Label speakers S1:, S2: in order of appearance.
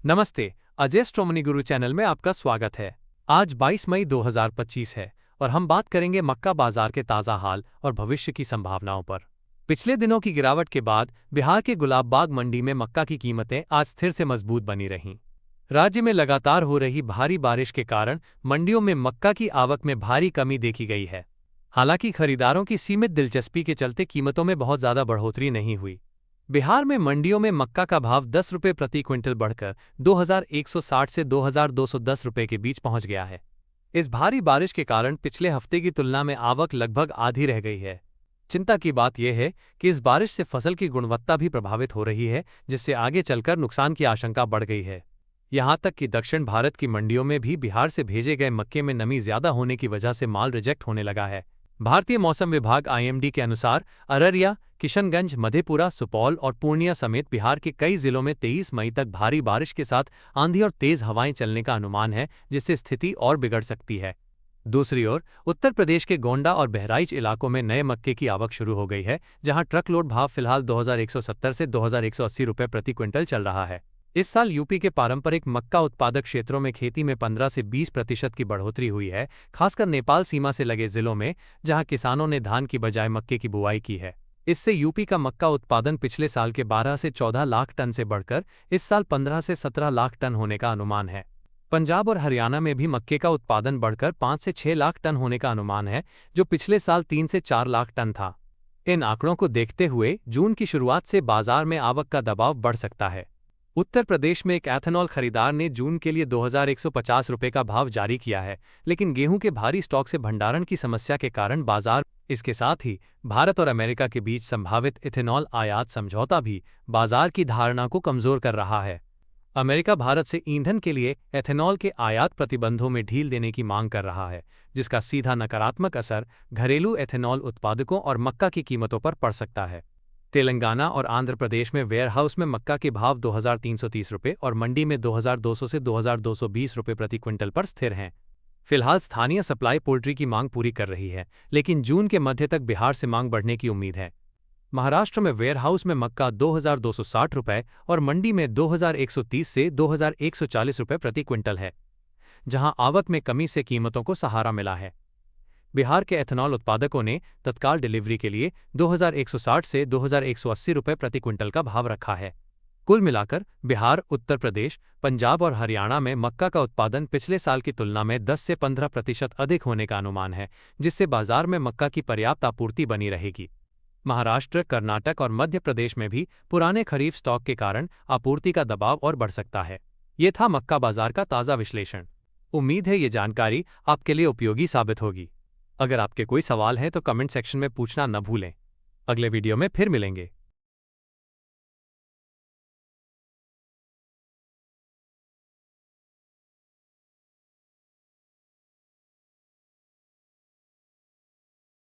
S1: नमस्ते, अजय एस्ट्रोनॉमी गुरु चैनल में आपका स्वागत है। आज 22 मई 2025 है और हम बात करेंगे मक्का बाजार के ताज़ा हाल और भविष्य की संभावनाओं पर। पिछले दिनों की गिरावट के बाद बिहार के गुलाब बाग मंडी में मक्का की कीमतें आज स्थिर से मजबूत बनी रहीं। राज्य में लगातार हो रही भारी बारिश के कारण मंडियों में मक्का की आवक में भारी कमी देखी गई है। हालांकि खरीदारों की सीमित दिलचस्पी के चलते कीमतों में बहुत ज़्यादा बढ़ोतरी नहीं हुई। बिहार में मंडियों में मक्का का भाव 10 रुपये प्रति क्विंटल बढ़कर 2160 से 2210 रुपये के बीच पहुंच गया है। इस भारी बारिश के कारण पिछले हफ्ते की तुलना में आवक लगभग आधी रह गई है। चिंता की बात यह है कि इस बारिश से फसल की गुणवत्ता भी प्रभावित हो रही है, जिससे आगे चलकर नुकसान की आशंका बढ़ गई है। यहां तक कि दक्षिण भारत की मंडियों में भी बिहार से भेजे गए मक्के में नमी ज्यादा होने की वजह से माल रिजेक्ट होने लगा है। भारतीय मौसम विभाग (IMD) के अनुसार अररिया, किशनगंज, मधेपुरा, सुपौल और पूर्णिया समेत बिहार के कई जिलों में 23 मई तक भारी बारिश के साथ आंधी और तेज हवाएं चलने का अनुमान है, जिससे स्थिति और बिगड़ सकती है। दूसरी ओर उत्तर प्रदेश के गोंडा और बहराइच इलाकों में नए मक्के की आवक शुरू हो गई है, जहां ट्रक लोड भाव फिलहाल 2170 से 2180 रुपये प्रति क्विंटल चल रहा है। इस साल यूपी के पारंपरिक मक्का उत्पादक क्षेत्रों में खेती में 15 से 20% की बढ़ोतरी हुई है, खासकर नेपाल सीमा से लगे जिलों में, जहां किसानों ने धान की बजाय मक्के की बुआई की है। इससे यूपी का मक्का उत्पादन पिछले साल के 12 से 14 लाख टन से बढ़कर इस साल 15 से 17 लाख टन होने का अनुमान है। पंजाब और हरियाणा में भी मक्के का उत्पादन बढ़कर 5 से 6 लाख टन होने का अनुमान है, जो पिछले साल 3 से 4 लाख टन था। इन आंकड़ों को देखते हुए जून की शुरुआत से बाजार में आवक का दबाव बढ़ सकता है। उत्तर प्रदेश में एक एथेनॉल खरीदार ने जून के लिए 2150 रुपये का भाव जारी किया है, लेकिन गेहूं के भारी स्टॉक से भंडारण की समस्या के कारण बाजार। इसके साथ ही भारत और अमेरिका के बीच संभावित इथेनॉल आयात समझौता भी बाजार की धारणा को कमजोर कर रहा है। अमेरिका भारत से ईंधन के लिए एथेनॉल के आयात प्रतिबंधों में ढील देने की मांग कर रहा है, जिसका सीधा नकारात्मक असर घरेलू एथेनॉल उत्पादकों और मक्का की कीमतों पर पड़ सकता है। तेलंगाना और आंध्र प्रदेश में वेयरहाउस में मक्का के भाव 2330 रुपये और मंडी में 2200 से 2220 रुपये प्रति क्विंटल पर स्थिर हैं। फिलहाल स्थानीय सप्लाई पोल्ट्री की मांग पूरी कर रही है, लेकिन जून के मध्य तक बिहार से मांग बढ़ने की उम्मीद है। महाराष्ट्र में वेयरहाउस में मक्का 2260 रुपये और मंडी में 2130 से 2140 रुपये प्रति क्विंटल है, जहां आवक में कमी से कीमतों को सहारा मिला है। बिहार के एथेनॉल उत्पादकों ने तत्काल डिलीवरी के लिए 2160 से 2180 रुपये प्रति क्विंटल का भाव रखा है। कुल मिलाकर बिहार, उत्तर प्रदेश, पंजाब और हरियाणा में मक्का का उत्पादन पिछले साल की तुलना में 10 से 15% अधिक होने का अनुमान है, जिससे बाजार में मक्का की पर्याप्त आपूर्ति बनी रहेगी। महाराष्ट्र, कर्नाटक और मध्य प्रदेश में भी पुराने खरीफ स्टॉक के कारण आपूर्ति का दबाव और बढ़ सकता है। ये था मक्का बाजार का ताज़ा विश्लेषण। उम्मीद है ये जानकारी आपके लिए उपयोगी साबित होगी। अगर आपके कोई सवाल है तो कमेंट सेक्शन में पूछना न भूलें। अगले वीडियो में फिर मिलेंगे।